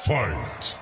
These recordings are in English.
Fight!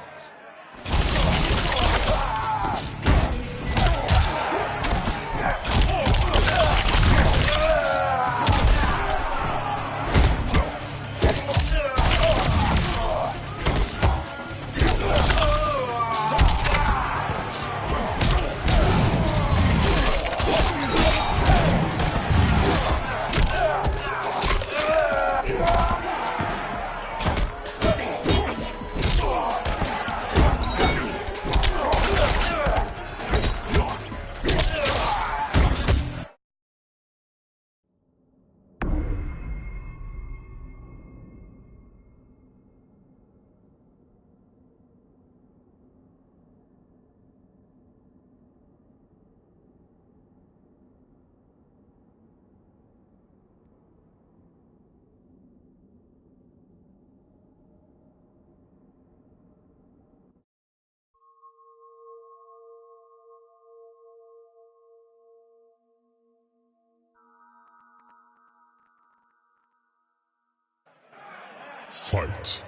Fight!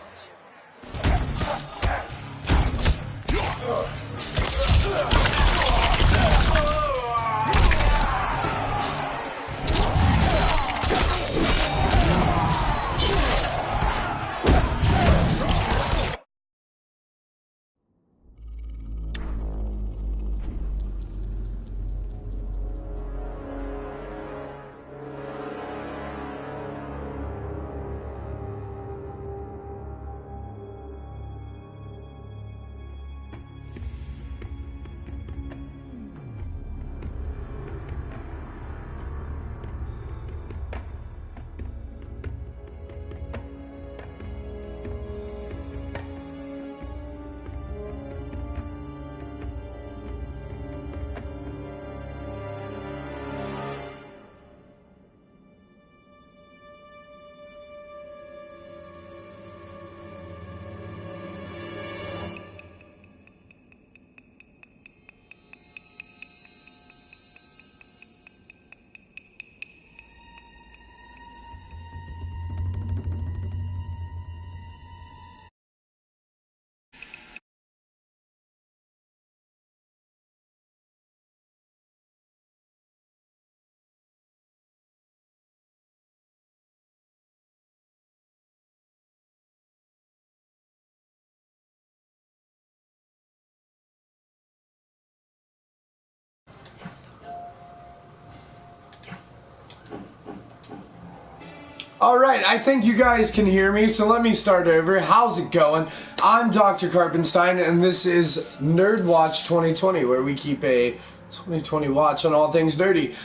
Alright, I think you guys can hear me, so let me start over. How's it going? I'm Dr. Carpenstein, and this is Nerd Watch 2020, where we keep a 2020 watch on all things nerdy.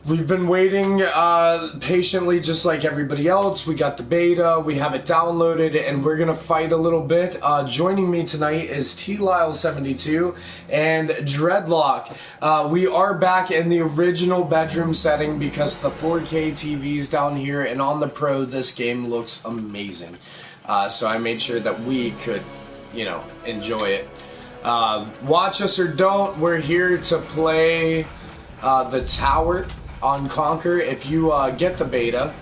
We've been waiting patiently just like everybody else. We got the beta, we have it downloaded, and we're going to fight a little bit. Joining me tonight is T-Lyle72 and Dreadlock. We are back in the original bedroom setting because the 4K TV's down here, and on the Pro this game looks amazing. So I made sure that we could, you know, enjoy it. Watch us or don't, we're here to play the tower on Conquer. If you get the beta,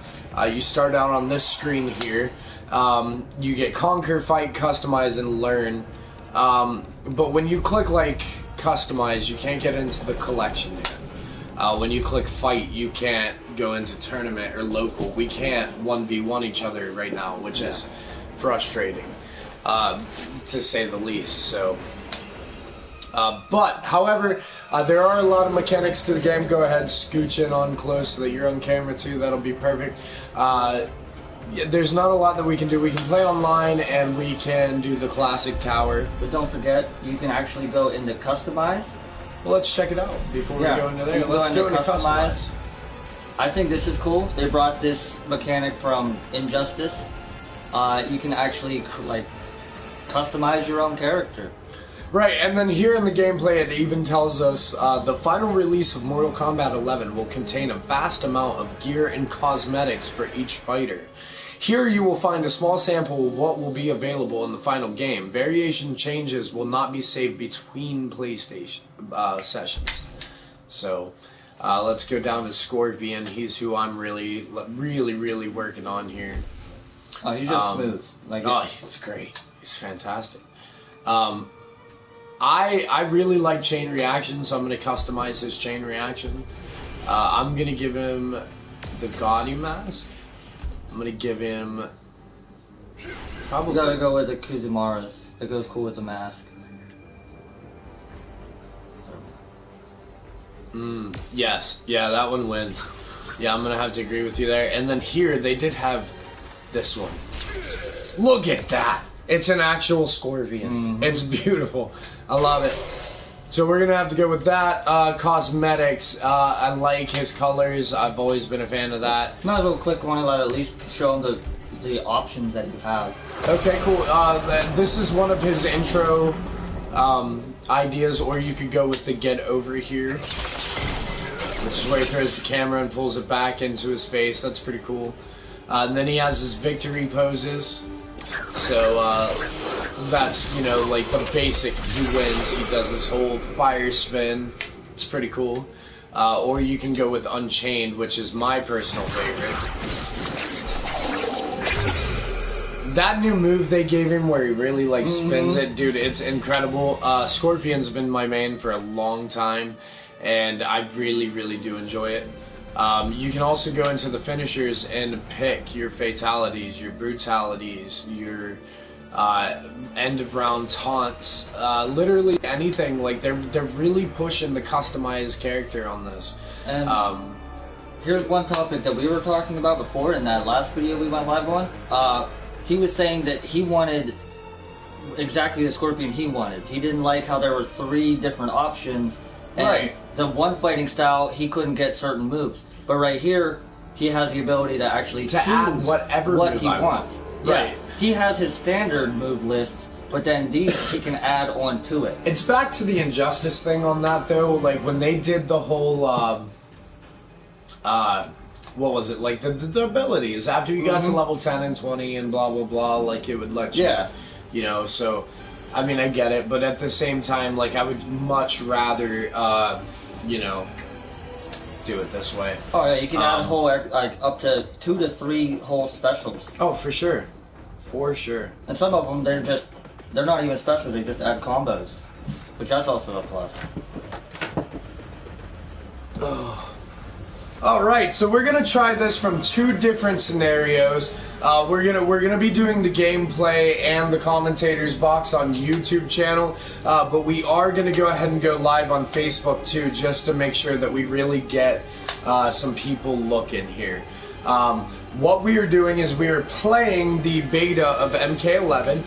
you start out on this screen here. You get Conquer, Fight, Customize, and Learn. But when you click like Customize, you can't get into the collection there. When you click Fight, you can't go into Tournament or Local. We can't 1v1 each other right now, which is frustrating, to say the least. So. But, however, there are a lot of mechanics to the game. Go ahead, scooch in on close so that you're on camera too. That'll be perfect. There's not a lot that we can do. We can play online and we can do the classic tower. But don't forget, you can actually go into Customize. Well, let's check it out before we go into there. Let's go into Customize. I think this is cool. They brought this mechanic from Injustice. You can actually like customize your own character. Right, and then here in the gameplay it even tells us the final release of Mortal Kombat 11 will contain a vast amount of gear and cosmetics for each fighter. Here you will find a small sample of what will be available in the final game. Variation changes will not be saved between PlayStation sessions. So, let's go down to Scorpion. He's who I'm really working on here. Oh, he's just smooth. Like it's great. He's fantastic. I really like chain reaction, so I'm going to customize his chain reaction. I'm going to give him the gaudy mask. I'm going to give him... Probably... You gotta go with the Kuzumara's. It goes cool with the mask. Yes. Yeah, that one wins. Yeah, I'm going to have to agree with you there. And then here, they did have this one. Look at that. It's an actual scorpion. It's beautiful. I love it. So we're going to have to go with that. Cosmetics. I like his colors. I've always been a fan of that. Might as well click on it, let at least show him the options that you have. Okay, cool. This is one of his intro ideas, or you could go with the get over here, which is where he throws the camera and pulls it back into his face. That's pretty cool. And then he has his victory poses. So that's, you know, like the basic he wins. He does his whole fire spin. It's pretty cool. Or you can go with Unchained, which is my personal favorite. That new move they gave him where he really like spins it, dude, it's incredible. Scorpion's been my main for a long time, and I really, really do enjoy it. You can also go into the finishers and pick your fatalities, your brutalities, your end of round taunts, literally anything. Like they're really pushing the customized character on this. And here's one topic that we were talking about before in that last video we went live on. He was saying that he wanted exactly the Scorpion he wanted. He didn't like how there were 3 different options. And right. The one fighting style, he couldn't get certain moves. But right here, he has the ability to actually choose add whatever what he wants. Right. Yeah. He has his standard move lists, but then these he can add on to it. It's back to the Injustice thing on that, though. Like, when they did the whole, what was it, like the abilities after you got to level 10 and 20 and blah blah blah, like it would let you, you know. So I mean, I get it, but at the same time, like I would much rather you know, do it this way. Oh yeah, you can add a whole like up to 2 to 3 whole specials. Oh, for sure, for sure. And some of them they're not even specials, they just add combos, which that's also a plus. Alright, so we're gonna try this from 2 different scenarios. We're gonna be doing the gameplay and the commentators box on YouTube channel, but we are gonna go ahead and go live on Facebook too, just to make sure that we really get some people looking here. What we are doing is we are playing the beta of MK11.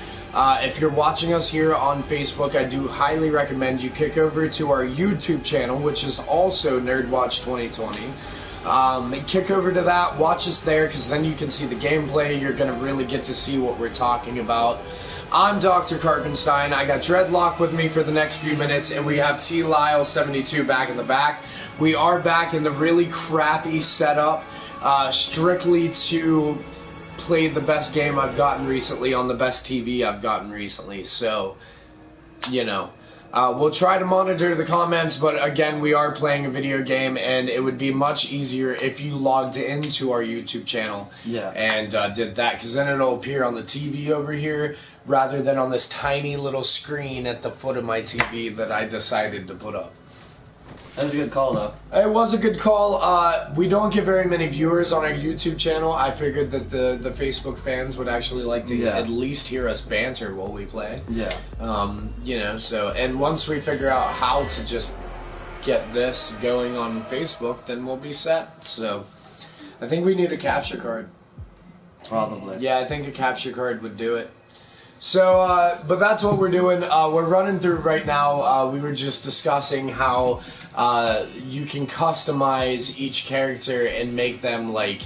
If you're watching us here on Facebook, I do highly recommend you kick over to our YouTube channel, which is also NerdWatch 2020. Kick over to that, watch us there, because then you can see the gameplay. You're going to really get to see what we're talking about. I'm Dr. Karpenstein. I got Dreadlock with me for the next few minutes, and we have T-Lyle72 back in the back. We are back in the really crappy setup, strictly to play the best game I've gotten recently on the best TV I've gotten recently. So, you know, we'll try to monitor the comments, but again, we are playing a video game, and it would be much easier if you logged into our YouTube channel and did that, because then it'll appear on the TV over here rather than on this tiny little screen at the foot of my TV that I decided to put up. That was a good call, though. It was a good call. We don't get very many viewers on our YouTube channel. I figured that the Facebook fans would actually like to at least hear us banter while we play. Yeah. You know, so, and once we figure out how to just get this going on Facebook, then we'll be set. So, I think we need a capture card. Probably. Yeah, I think a capture card would do it. So, but that's what we're doing. We're running through right now. We were just discussing how you can customize each character and make them like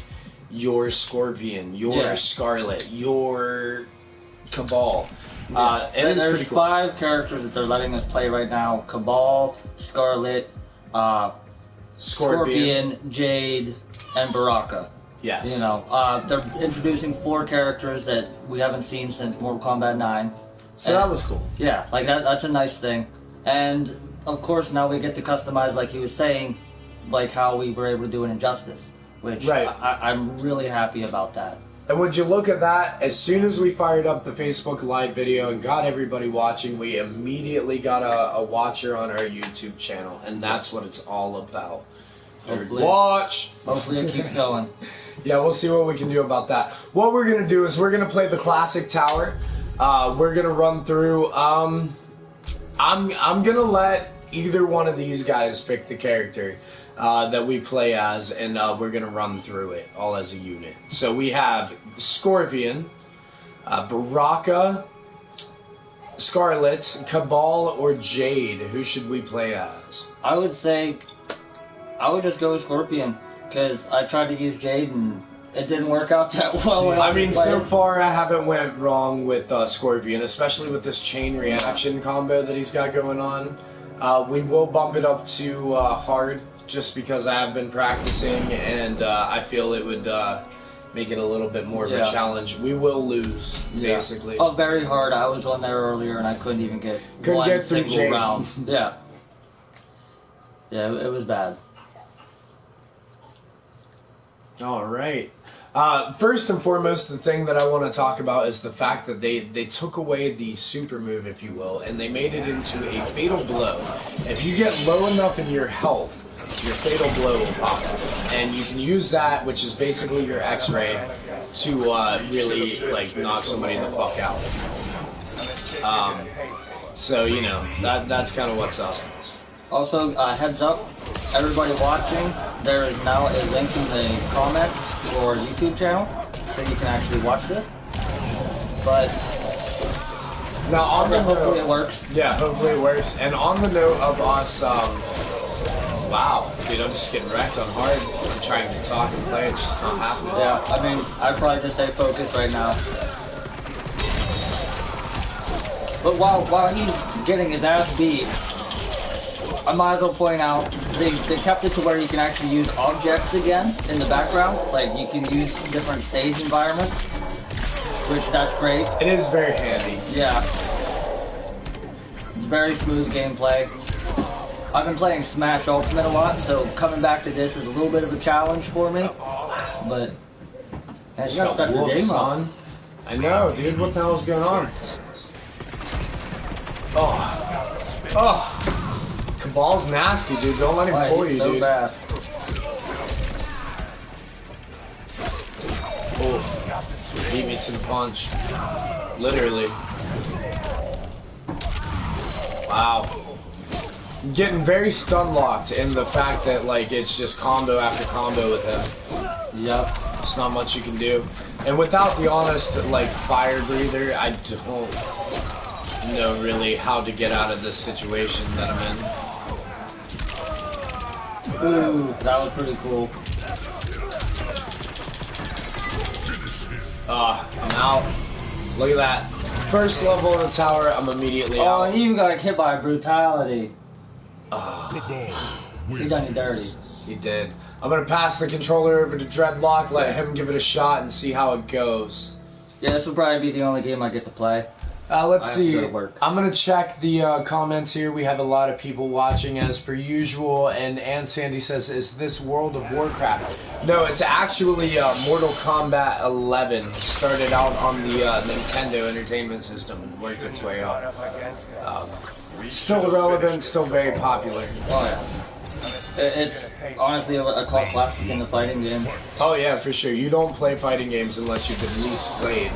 your Scorpion, your Scarlet, your Cabal. And there's pretty cool. 5 characters that they're letting us play right now: Cabal, Scarlet, Scorpion, Jade, and Baraka. Yes. You know, they're introducing 4 characters that we haven't seen since Mortal Kombat 9. So that was cool. Yeah, like that's a nice thing. And of course now we get to customize, like he was saying, like how we were able to do in Injustice, which I'm really happy about that. And would you look at that, as soon as we fired up the Facebook Live video and got everybody watching, we immediately got a watcher on our YouTube channel. And that's what it's all about. Watch! Hopefully it keeps going. Yeah, we'll see what we can do about that. What we're going to do is we're going to play the classic tower. We're going to run through... I'm going to let either one of these guys pick the character that we play as, and we're going to run through it all as a unit. So we have Scorpion, Baraka, Scarlet, Cabal, or Jade. Who should we play as? I would say I would just go with Scorpion, because I tried to use Jade and it didn't work out that well. I mean, so far I haven't went wrong with Scorpion, especially with this chain reaction combo that he's got going on. We will bump it up to hard, just because I have been practicing, and I feel it would make it a little bit more of a challenge. We will lose, basically. Oh, very hard. I was on there earlier, and I couldn't even get one single round. Yeah. Yeah, it was bad. All right. First and foremost, the thing that I want to talk about is the fact that they took away the super move, if you will, and they made it into a fatal blow. If you get low enough in your health, your fatal blow will pop. And you can use that, which is basically your X-ray, to really, like, knock somebody the fuck out. So, you know, that's kind of what's up. Also, heads up, everybody watching, there is now a link in the comments for our YouTube channel, so you can actually watch this. But now, on the hopefully note, it works. Yeah, hopefully it works. And on the note of us, wow, dude, I'm just getting wrecked on hard. I'm trying to talk and play, it's just not happening. Yeah, I mean, I'd probably just say focus right now. But while he's getting his ass beat, I might as well point out, they kept it to where you can actually use objects again in the background. Like, you can use different stage environments, which that's great. It is very handy. Yeah. It's very smooth gameplay. I've been playing Smash Ultimate a lot, so coming back to this is a little bit of a challenge for me. But, I just gotta step your game on. I know, dude, what the hell is going on? Oh. Cabal's nasty, dude. Don't let him pull you, dude. Fast. Oh, beat me to the punch. Literally. Wow. I'm getting very stun locked in the fact that, like, it's just combo after combo with him. Yep. There's not much you can do. And without the honest, like, fire breather, I don't know really how to get out of this situation that I'm in. Ooh, that was pretty cool. I'm out. Look at that. First level of the tower, I'm immediately out. Oh, and you got hit by brutality. He done you dirty. He did. I'm gonna pass the controller over to Dreadlock, let him give it a shot, and see how it goes. Yeah, this will probably be the only game I get to play. Let's see. I'm gonna check the comments here. We have a lot of people watching as per usual, and Ann Sandy says, "Is this World of Warcraft?" No, it's actually Mortal Kombat 11. Started out on the Nintendo Entertainment System and worked its way up. Still relevant, still very popular. Oh yeah. It's honestly a cult classic in the fighting game. Oh yeah, for sure. You don't play fighting games unless you've at least played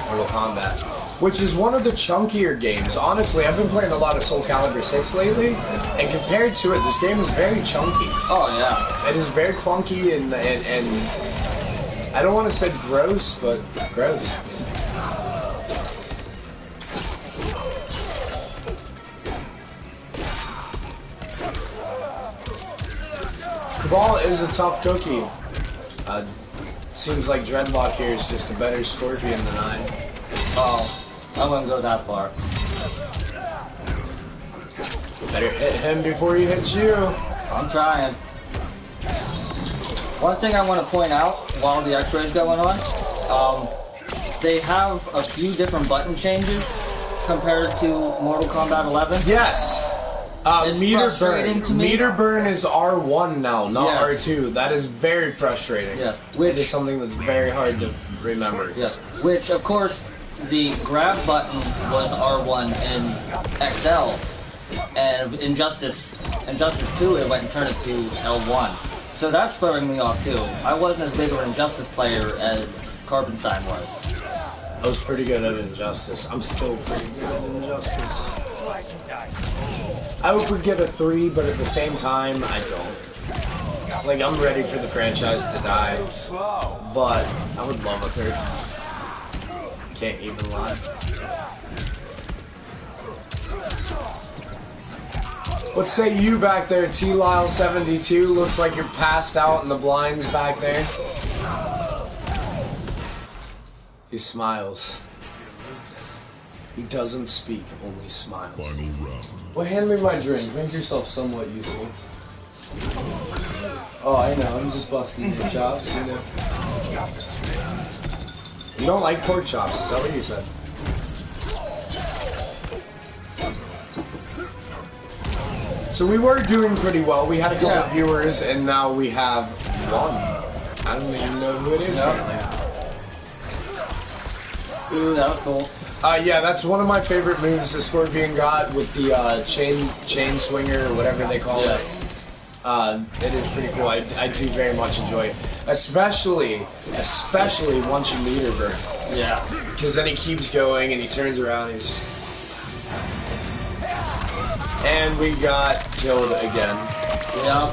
Mortal Kombat, which is one of the chunkier games. Honestly, I've been playing a lot of Soul Calibur 6 lately, and compared to it, this game is very chunky. Oh yeah. It is very clunky and I don't want to say gross, but gross. Cabal is a tough cookie. Seems like Dreadlock here is just a better Scorpion than I am. Oh, I wouldn't go that far. Better hit him before he hits you. I'm trying. One thing I want to point out while the X-ray is going on, they have a few different button changes compared to Mortal Kombat 11. Yes. It's meter frustrating burn. to me. Meter burn is R1 now, not Yes. R2. That is very frustrating. Yes. It is something that's very hard to remember. Yes. Which, of course, the grab button was R1 in XL, and Injustice 2, it went and turned it to L1. So that's throwing me off too. I wasn't as big of an Injustice player as Karpenstein was. I was pretty good at Injustice. I'm still pretty good at Injustice. I would get a 3, but at the same time, I don't. Like, I'm ready for the franchise to die, but I would love a 3rd. Can't even lie. What say you back there, T-Lyle72? Looks like you're passed out in the blinds back there. He smiles. He doesn't speak, only smiles. Final round. Well, hand me my drink. Make yourself somewhat useful. Oh, I know. I'm just busting your chops, you know. You don't like pork chops, is that what you said? So we were doing pretty well. We had a couple of viewers, and now we have 1. I don't even know who it is currently. Ooh, that was cool. Yeah, that's one of my favorite moves the Scorpion got with the chain swinger or whatever they call it. It is pretty cool. I do very much enjoy it, especially once you meter burn. Yeah. Because then he keeps going and he turns around. He's and we got killed again. Yeah.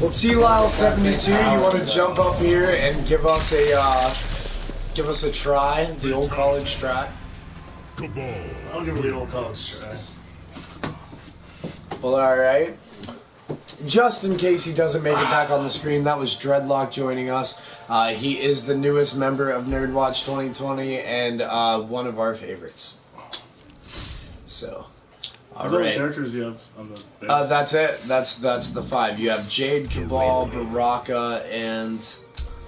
Well, T-Lyle72, you want to jump up here and give us a try, the old college try? Cabal. I'll give it the old college try. Well, alright. Just in case he doesn't make it back on the screen, that was Dreadlock joining us. He is the newest member of Nerdwatch 2020 and one of our favorites. So, How many alright. characters do you have on the band? That's it. That's the 5. You have Jade, Cabal, Baraka, and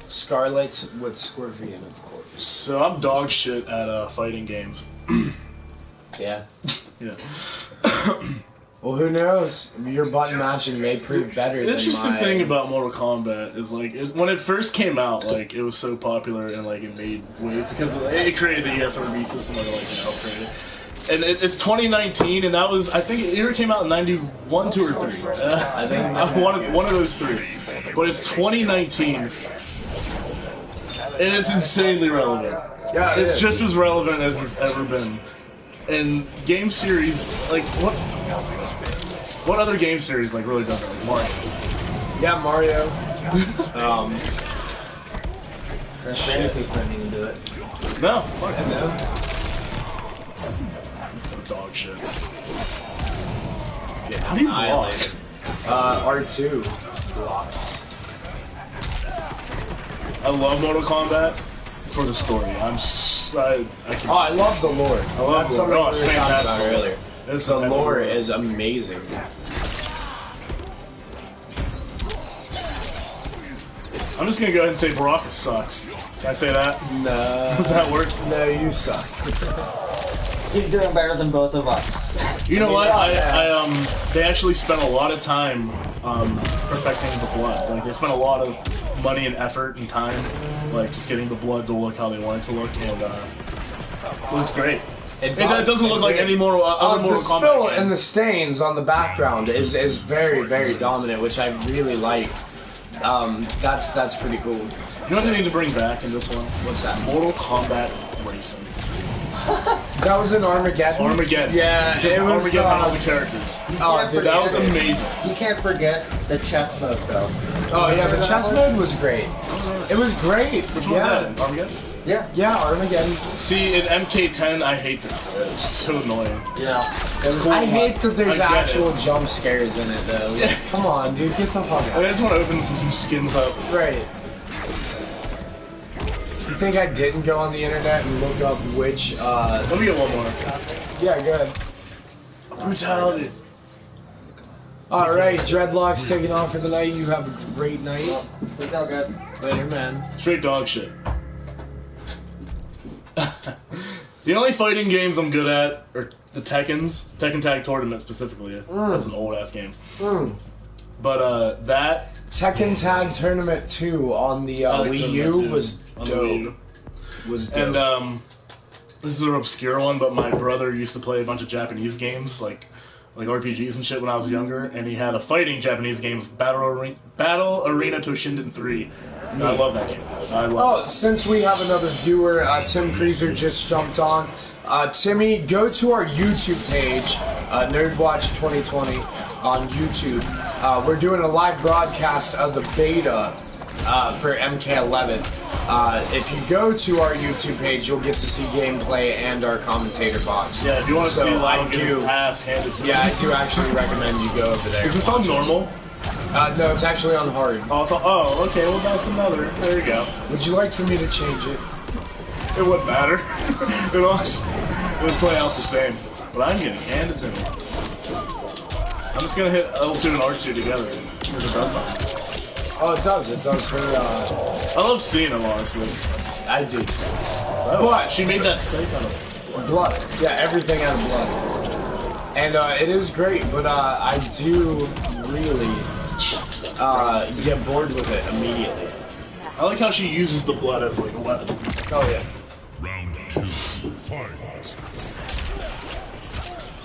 Scarlet with Scorpion, of course. So I'm dog shit at fighting games. Yeah. Yeah. Well, who knows? Your button matching may prove better The than interesting my... thing about Mortal Kombat is like when it first came out, like it was so popular and like it made waves because it created the ESRB system that like upgraded. And it's 2019, and that was I think it either came out in 91, 2, or 3. I think one of those 3. But it's 2019, and it's insanely relevant. Yeah, it It's is. just as relevant as it's ever been. And game series, like what other game series like really does it? Like Mario. Yeah, Mario. Crash Bandicoot couldn't even do it. No, I know. dog shit. Yeah, How do you block? annihilated. R2 blocks. I love Mortal Kombat for the story. I Oh, I love the lore. I love That's the lore. something Oh, we it's were talking about fantastic. earlier. It's The lore is amazing. I'm just gonna go ahead and say Baraka sucks. Can I say that? No. Does that work? No, you suck. He's doing better than both of us. You know what? yeah. They actually spent a lot of time perfecting the blood. Like they spent a lot of money and effort and time, like just getting the blood to look how they want it to look, and it looks great. It doesn't look like any more other the Mortal spill Kombat game. and the stains on the background is very, very dominant, which I really like. That's pretty cool. You know what they need to bring back in this one? What's that? Mortal Kombat Racing. That was in Armageddon? Armageddon. Yeah, Because it was... Armageddon had all the characters. Oh, dude, That was amazing. You can't forget the chess mode, though. Oh, yeah, the chess mode was great. It was great. Which one yeah. was that? Armageddon? Yeah. Yeah, Armageddon. See, in MK10, I hate this. It's so annoying. Yeah. Cool, I hate that I there's get actual it. jump scares in it, though. Like, come on, dude, get the fuck I out. just want to open some skins up. Right. You think I didn't go on the internet and look up which, Let me get one more. Yeah, good. Brutality. Alright, Dreadlock's taking off for the night. You have a great night. Peace out, guys. Later, man. Straight dog shit. The only fighting games I'm good at are the Tekken Tag Tournament specifically. That's an old ass game. But that Tekken Tag Tournament 2 on the Wii U was dope. Was dope. And this is an obscure one, but my brother used to play a bunch of Japanese games, like RPGs and shit when I was younger, and he had a fighting Japanese game, Battle Arena Toshinden 3. And I love that game. Since we have another viewer, Tim Freezer just jumped on. Timmy, go to our YouTube page, Nerdwatch 2020 on YouTube. We're doing a live broadcast of the beta for MK11. If you go to our YouTube page, you'll get to see gameplay and our commentator box. Yeah, if you want to see Lyle get his ass handed to I do actually recommend you go over there. Is this on normal? No, it's actually on hard. Oh, okay, well that's another. There you go. Would you like for me to change it? It wouldn't matter. It would play out the same. But I'm getting handed to me. I'm just gonna hit L2 and R2 together because it does something. Oh, it does. It does for, I love seeing them, honestly. I do. But she made that steak out of blood. Yeah, everything out of blood. And it is great, but I do really get bored with it immediately. I like how she uses the blood as like a weapon. Oh yeah. Round 2, fight.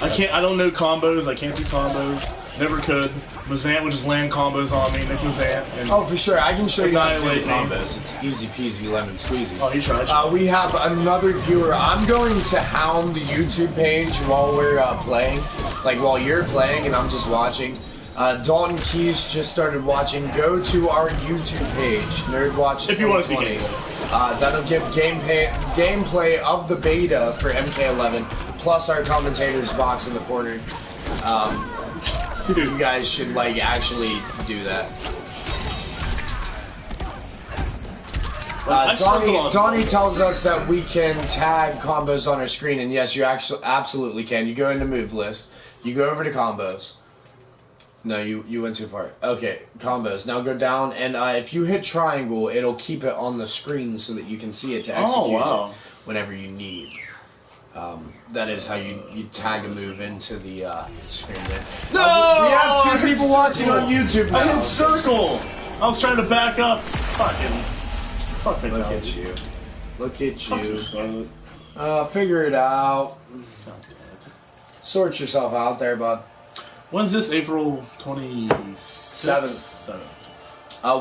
I don't know combos. I can't do combos. Never could. Mazant would just land combos on me. Nick Mazant. And for sure. I can show you how to do annihilate me. combos. It's easy peasy lemon squeezy. Oh, he tried. We have another viewer. I'm going to hound the YouTube page while we're playing. Like while you're playing and I'm just watching. Dalton Keys just started watching. Go to our YouTube page, Nerdwatch 2020. If you want to see gameplay. That'll give gameplay of the beta for MK11, plus our commentators box in the corner. You guys should like actually do that. Donnie tells us that we can tag combos on our screen, and yes, you actually absolutely can. You go into move list, you go over to combos. No, you went too far. Okay, combos. Now go down, and if you hit triangle, it'll keep it on the screen so that you can see it to execute it whenever you need. That is how you tag a move into the screen there. No! We have 2 people watching on YouTube now. I hit circle! I was trying to back up. Fuck me. Look at you. Look at Fuck you. you, Scarlet. Figure it out. Sort yourself out there, bud. When's this? April 27th.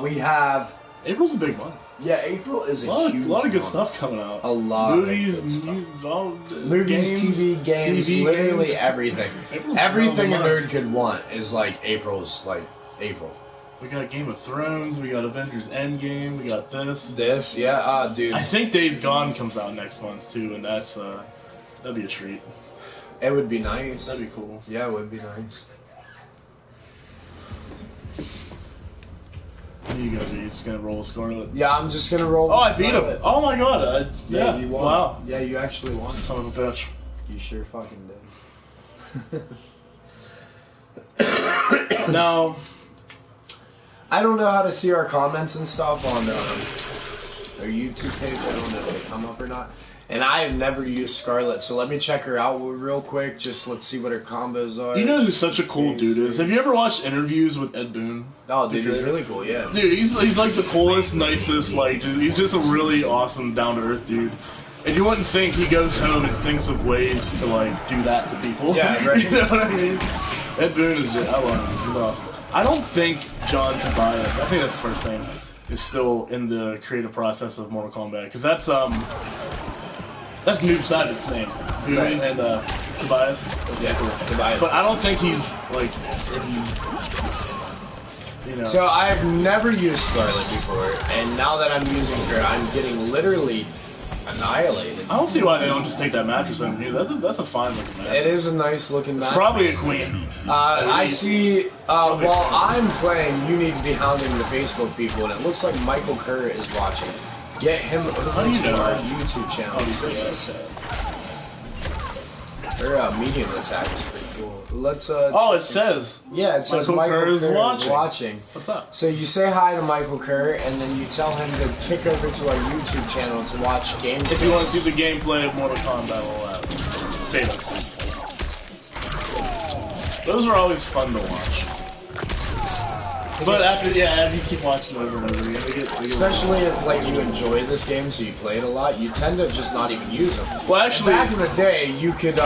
We have... April's a big month. Yeah, April is a huge lot of good month. stuff coming out. A lot movies, of good stuff. Movies, TV, games, literally games. everything. Everything a nerd could want is like April's like April. We got Game of Thrones, we got Avengers Endgame, we got this. Dude. I think Days Gone comes out next month too, and that's that'd be a treat. It would be nice. That'd be cool. Yeah, it would be nice. You gonna be just gonna roll Scarlet? Yeah, I'm just gonna roll. Oh, I beat him! Oh my god! Yeah, you won. Wow. Yeah, you actually won. Son of a bitch. You sure fucking did. No. I don't know how to see our comments and stuff on our YouTube page. I don't know if they come up or not. And I have never used Scarlet, so let me check her out real quick. Just let's see what her combos are. You know who such a cool dude is? Have you ever watched interviews with Ed Boon? Oh, dude, he's really cool, yeah. Dude, he's like the coolest, nicest, like, he's just a really awesome, down-to-earth dude. And you wouldn't think he goes home and thinks of ways to, like, do that to people. Yeah, right. You know what I mean? Ed Boon is just, I love him. He's awesome. I don't think John Tobias, I think that's his first name, is still in the creative process of Mortal Kombat. Because that's Noob Saibot's name. Boon Right. and Tobias. Yeah, Tobias. But I don't think he's, like, you know. So I've never used Scarlet before, and now that I'm using her, I'm getting literally annihilated. I don't see why they don't just take that mattress underneath. That's a fine looking mattress. It is a nice looking It's match. probably a queen. I see, while I'm playing, you need to be hounding the Facebook people, and it looks like Michael Kerr is watching. Get him over How do you to know our that? YouTube channel. Oh, Her medium attack is pretty cool. Let's Oh, it says. Yeah, it says Michael Kerr is watching. What's up? So you say hi to Michael Kerr, and then you tell him to kick over to our YouTube channel to watch gameplay. If you want to see the gameplay of Mortal Kombat, all that. Beta. Those are always fun to watch. But after you keep watching over and over again, they get especially if like you enjoy this game, so you play it a lot, you tend to just not even use them. Well, actually, back in the day, you could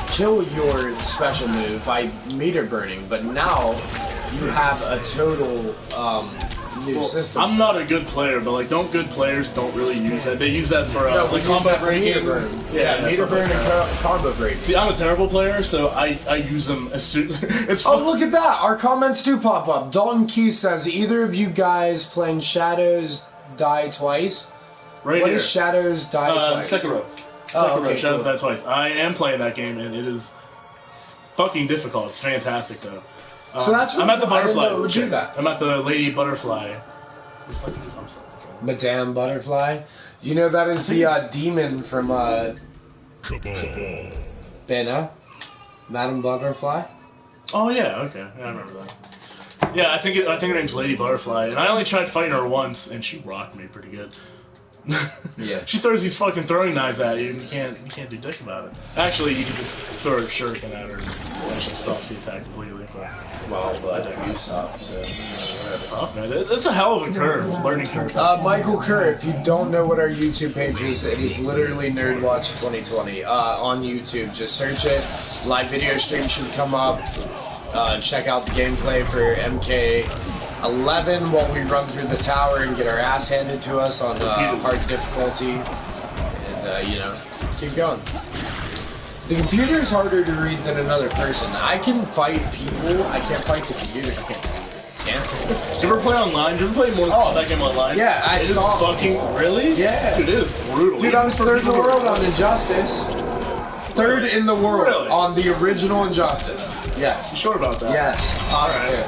kill your special move by meter burning, but now you have a total new system. I'm not a good player, but like, good players don't really use that. They use that for we use combat that for meter breaking. burn. Yeah, meter burn and combo break. See, I'm a terrible player, so I use them as soon. It's oh, look at that! Our comments do pop up. Dalton Key says, either of you guys playing Shadows Die Twice? Right What here. is Shadows Die Twice? Sekiro. Oh, okay, Shadows cool. Die Twice. I am playing that game, and it is fucking difficult. It's fantastic, though. So that's I'm at the I didn't butterfly. know it would do that. I'm at the Lady Butterfly. Madame Butterfly. You know that is the demon from Cabal. Bena. Madame Butterfly. Oh yeah, okay, yeah, I remember that. Yeah, I think her name's Lady Butterfly, and I only tried fighting her once, and she rocked me pretty good. Yeah. She throws these fucking throwing knives at you, and you can't do dick about it. Actually, you can just throw a shuriken at her, and she stops the attack completely. But Well, but you suck, so... that's tough, man. It's a hell of a curve, learning curve. Michael Kerr, if you don't know what our YouTube page is, it is literally NerdWatch 2020. On YouTube, just search it. Live video stream should come up. Check out the gameplay for MK11 while we run through the tower and get our ass handed to us on hard difficulty. And, keep going. The computer is harder to read than another person. I can fight people, I can't fight the computer. Can't. Did you ever play online? Did you ever play Mortal Kombat game online? Yeah, I saw. Fucking really? Yeah. Dude, it is brutal. Dude, I was third in the world on Injustice. Third in the world Really? on the original Injustice. Yes. You sure about that? Yes. Alright.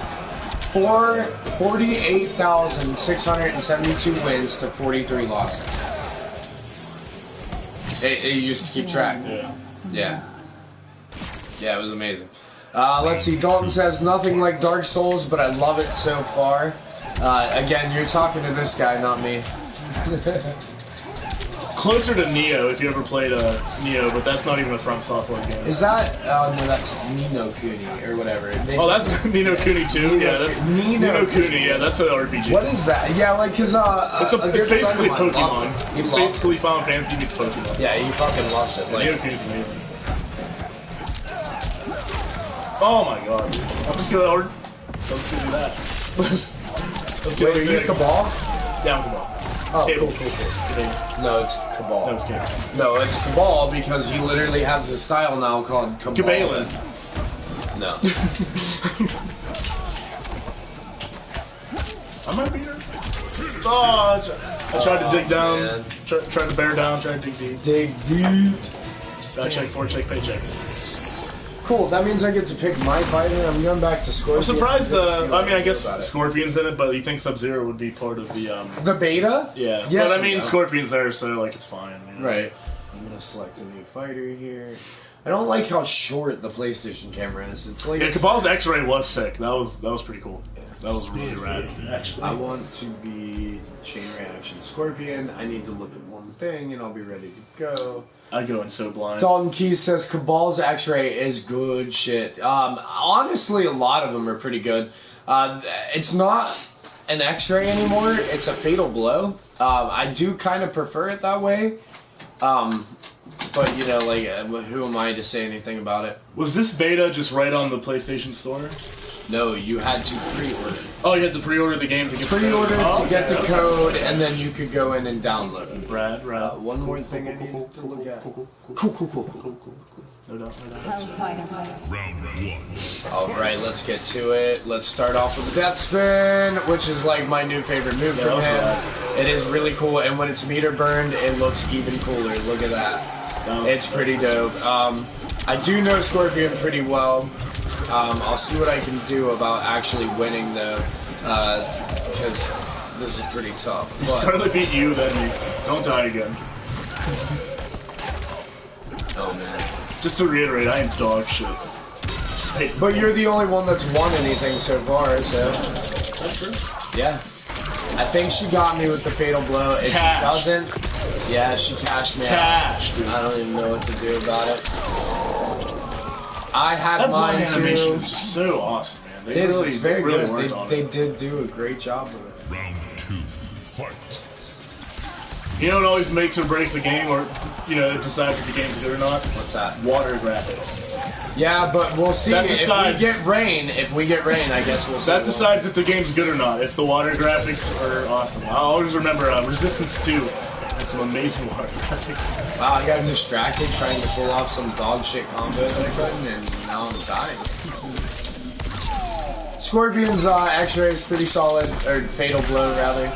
48,672 wins to 43 losses. It used to keep track. Yeah. Yeah. Yeah, it was amazing. Let's see, Dalton says, nothing like Dark Souls, but I love it so far. Again, you're talking to this guy, not me. Closer to Neo, if you ever played Neo, but that's not even a From Software game. Is that, no, that's Nino Kuni, or whatever. That's Nino Kuni 2? Yeah, that's Nino Kuni, yeah, that's an RPG. What is that? Yeah, like, cause, it's basically Pokemon. He It's loves basically Final Fantasy meets Pokemon. it. Yeah, he fucking loves it. Nino Like, Kuni's amazing. Oh my god. I'm just gonna let's do that. Let's do wait, are you Cabal? Yeah, I'm Cabal. Oh, Cable. cool. Kidding. No, it's Cabal. That was Cable. No, it's Cabal because he literally has a style now called Cabal. Cabalin. No. I might be here. Oh, I tried to dig down. man. Tried to bear down. Tried to dig deep. Dig deep. Check, forecheck, paycheck. Cool, that means I get to pick my fighter. I'm going back to Scorpion. I'm surprised, Let's see what I can guess do about it. Scorpion's in it, but you think Sub-Zero would be part of the, The beta? Yeah. Yes, but I mean, yeah. Scorpion's there, so, like, it's fine. You know? Right. I'm going to select a new fighter here. I don't like how short the PlayStation camera is. It's like... Yeah, Cabal's X-Ray was sick. That was pretty cool. That was really rad, actually. I want to be chain reaction Scorpion. I need to look at one thing and I'll be ready to go. I go in so blind. Dalton Keys says Cabal's X-Ray is good shit. Honestly, a lot of them are pretty good. It's not an X-Ray anymore. It's a Fatal Blow. I do kind of prefer it that way. But, you know, like, who am I to say anything about it? Was this beta just right on the PlayStation Store? No, you had to pre-order. Oh, you had to pre-order the game to get Pre-order the code. to get the code, and then you could go in and download it. Rad. One more thing I need to look at. Cool. No doubt. Round 1. Alright, let's get to it. Let's start off with the Death Spin, which is like my new favorite move Yeah, from that him. It is really cool, and when it's meter burned, it looks even cooler. Look at that. It's pretty dope. I do know Scorpion pretty well. I'll see what I can do about actually winning though, because this is pretty tough. If Scarlet beat you, then you don't die again. Oh man. Just to reiterate, I am dog shit. participate. But you're the only one that's won anything so far, so. That's true. Yeah. I think she got me with the fatal blow. If Cash. she doesn't, yeah, she cashed me Cash, dude. out. I don't even know what to do about it. I had That mine blood animation too. is just so awesome, man. They It is, really, it's very really good. worked on They it. did do a great job with it. Round 2. Fight. You know what always makes or breaks a game, or you know, it decides if the game's good or not? What's that? Water graphics. Yeah, but we'll see. That If decides- we get rain, I guess we'll see. That decides if the game's good or not, if the water graphics are awesome. I'll always remember Resistance 2 had some amazing water graphics. Wow, I got distracted trying to pull off some dog shit combo that I couldn't, and now I'm dying. Scorpion's X-ray is pretty solid, or fatal blow rather.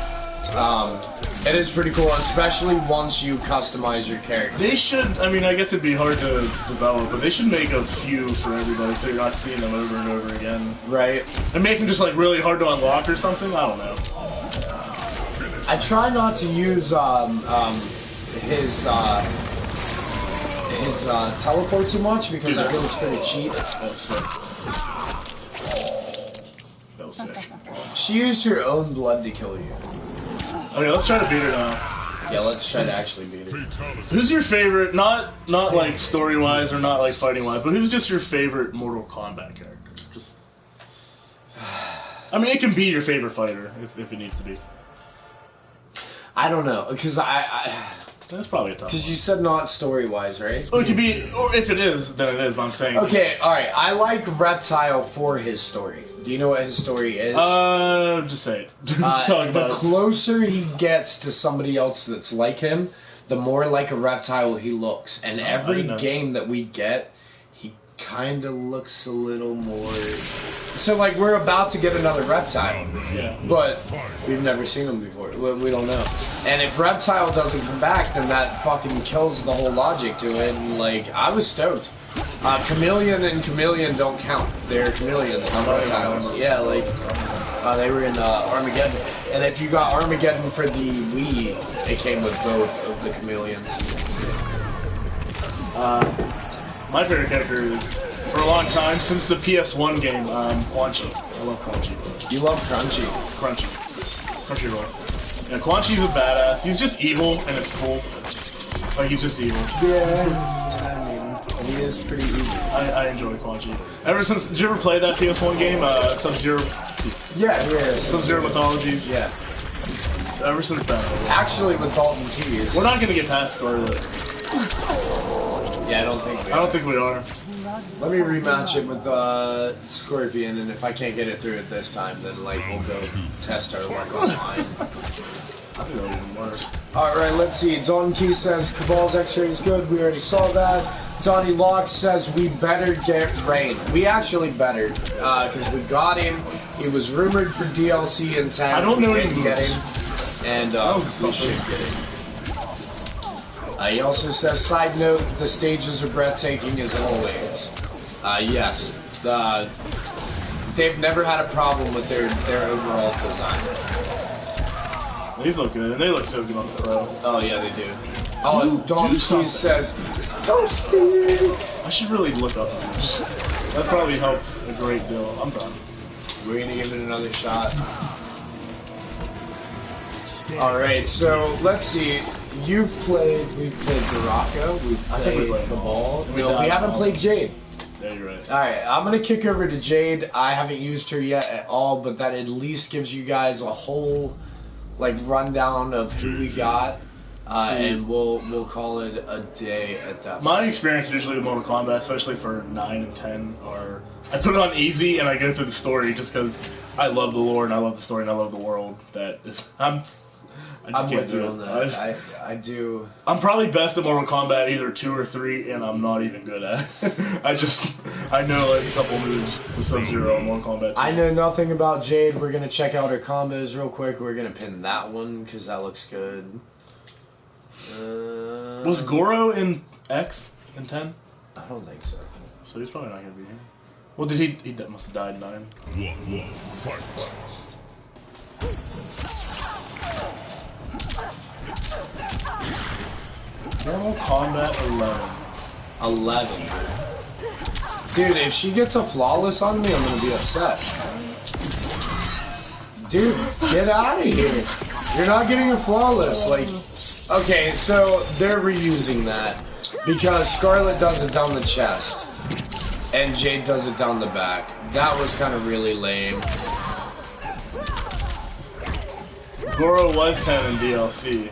It is pretty cool, especially once you customize your character. They should, I mean, I guess it'd be hard to develop, but they should make a few for everybody so you're not seeing them over and over again. Right. And make them just like really hard to unlock or something, I don't know. I try not to use his teleport too much because I feel it's pretty cheap. That was sick. That was sick. She used her own blood to kill you. Okay, let's try to beat her now. Yeah, let's try to actually beat her. Fatality. Who's your favorite, not like story-wise or not like fighting-wise, but who's just your favorite Mortal Kombat character? Just, I mean, it can be your favorite fighter if it needs to be. I don't know, because That's probably a tough because one. you said not story-wise, right? Oh, it could be, or if it is, then it is, but I'm saying. Okay, alright, I like Reptile for his story. Do you know what his story is? Just say it. Talk The about it. closer he gets to somebody else that's like him, the more like a reptile he looks. And I every didn't know. game that we get, he kind of looks a little more... So, like, we're about to get another reptile, Yeah. but we've never seen him before. We don't know. And if Reptile doesn't come back, then that fucking kills the whole logic to it. And, like, I was stoked. Chameleon and Chameleon don't count. They're chameleons, not reptiles. Yeah, like, they were in Armageddon. And if you got Armageddon for the Wii, it came with both of the chameleons. My favorite character is, for a long time, since the PS1 game, Quan Chi. I love Quan Chi. You love Crunchy. Crunchyroll. Yeah, Quan Chi's a badass. He's just evil, and it's cool. Like, he's just evil. Yeah, I mean, he is pretty evil. I enjoy Quan Chi. Ever since, did you ever play that PS1 game, Sub-Zero? Yeah. Sub-Zero Mythologies? Yeah. Ever since then. Actually, with Dalton Keys. We're not gonna get past Scarlet. Yeah, I don't think we I don't think we are. Let me rematch it with Scorpion, and if I can't get it through it this time, then like we'll go test our luck online. I think that would be even worse. Alright, let's see. Dalton Key says Cabal's X-ray is good. We already saw that. Donnie Locke says we better get Rain. We actually better, because we got him. He was rumored for DLC in 10. I don't know We any didn't get moves. him. And we should get him. He also says, side note, the stages are breathtaking as always. Yes. They've never had a problem with their overall design. These look good, and they look so good on the Pro. Oh, yeah, they do. Oh, and Don do something. Keys says, Toasty! I should really look up these. That probably help a great deal. I'm done. We're gonna give it another shot. Alright, so let's see. We've played Baraka, we've I think we played played Cabal. We No, died we haven't all. played Jade. Yeah, you're right. Alright, I'm gonna kick over to Jade. I haven't used her yet at all, but that at least gives you guys a whole like rundown of who we got. And we'll call it a day at that point. My experience usually with Mortal Kombat, especially for 9 and 10, are I put it on easy and I go through the story just because I love the lore and I love the story and I love the world. I just I'm can't with do you it. on that. I do. I'm probably best at Mortal Kombat either 2 or 3, and I'm not even good at it. I know like a couple moves with Sub-Zero and Mortal Kombat 2. I know nothing about Jade. We're gonna check out her combos real quick. We're gonna pin that one because that looks good. Was Goro in X in 10? I don't think so. So he's probably not gonna be here. Well, did he must have died in 9. 1-1. Fight. Mortal Kombat 11. 11. Dude, if she gets a flawless on me, I'm gonna be upset. Dude, get out of here. You're not getting a flawless. Like, okay, so they're reusing that because Scarlet does it down the chest and Jade does it down the back. That was kind of really lame. Goro was kind of in DLC,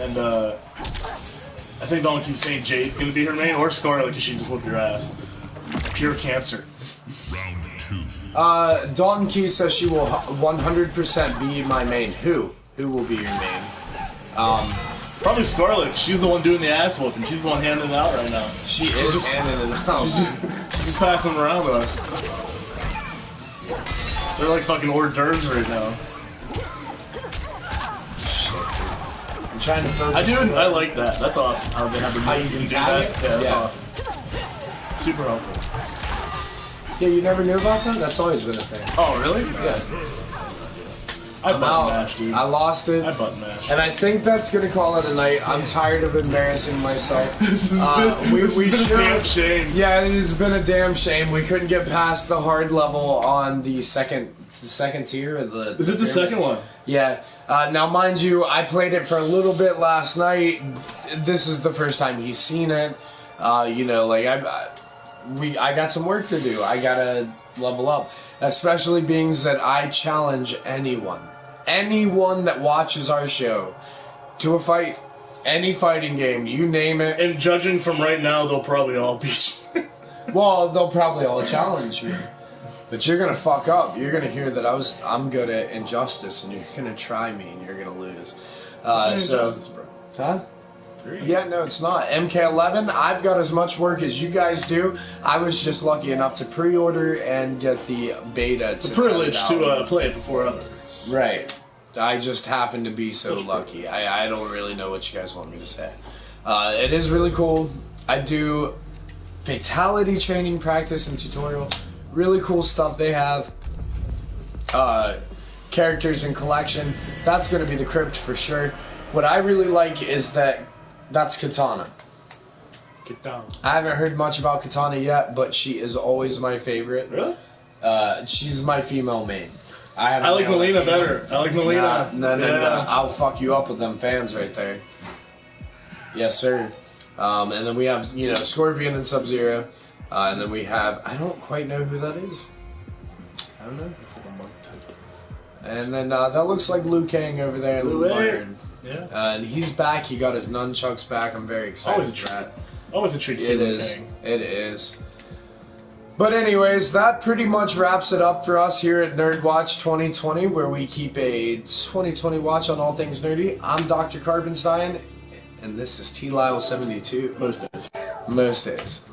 and I think Donkey's saying Jade's gonna be her main, or Scarlet, because she just whoop your ass. Pure cancer. Round 2. Donkey says she will 100% be my main. Who will be your main? Probably Scarlet. She's the one doing the ass whooping. She's the one handing it out right now. She is handing it out. She's just passing them around to us. They're like fucking hors d'oeuvres right now. I'm trying to focus. I like that. That's awesome. How they have the you can do tag that. it? Yeah, that's Yeah. awesome. Super helpful. Yeah, you never knew about that? That's always been a thing. Oh, really? Yeah. I I'm button out. mashed, dude. I lost it. I button mashed. And I think that's gonna call it a night. I'm tired of embarrassing myself. We It's been a should. damn shame. Yeah, it has been a damn shame. We couldn't get past the hard level on the second tier of the. Is it the second one? Yeah. Now, mind you, I played it for a little bit last night. This is the first time he's seen it. You know, like I got some work to do. I gotta level up, especially being that I challenge anyone that watches our show to a fight, any fighting game, you name it. And judging from right now, they'll probably all beat you. Well, they'll probably all challenge me. But you're gonna fuck up. You're gonna hear that I'm good at Injustice, and you're gonna try me, and you're gonna lose. Injustice, bro. Huh? Yeah, no, it's not. MK11, I've got as much work as you guys do. I was just lucky enough to pre-order and get the beta. It's a privilege to play it before others. Right. I just happen to be so lucky. I don't really know what you guys want me to say. It is really cool. I do fatality training practice and tutorial. Really cool stuff they have. Characters in collection. That's going to be the crypt for sure. What I really like is that's Katana. Get down. I haven't heard much about Katana yet, but she is always my favorite. Really? She's my female main. I like Melina better. I like Melina. No. I'll fuck you up with them fans right there. Yes, sir. And then we have, Scorpion and Sub-Zero. And then we have, I don't quite know who that is. I don't know. It's like a monk type. And then that looks like Liu Kang over there. Liu Iron. Yeah. And he's back. He got his nunchucks back. I'm very excited Always a for treat. that. Always a treat to see It Liu is. Kang. It is. But anyways, that pretty much wraps it up for us here at Nerd Watch 2020, where we keep a 2020 watch on all things nerdy. I'm Dr. Carpenstein, and this is T-Lyle72. Most days. Most days.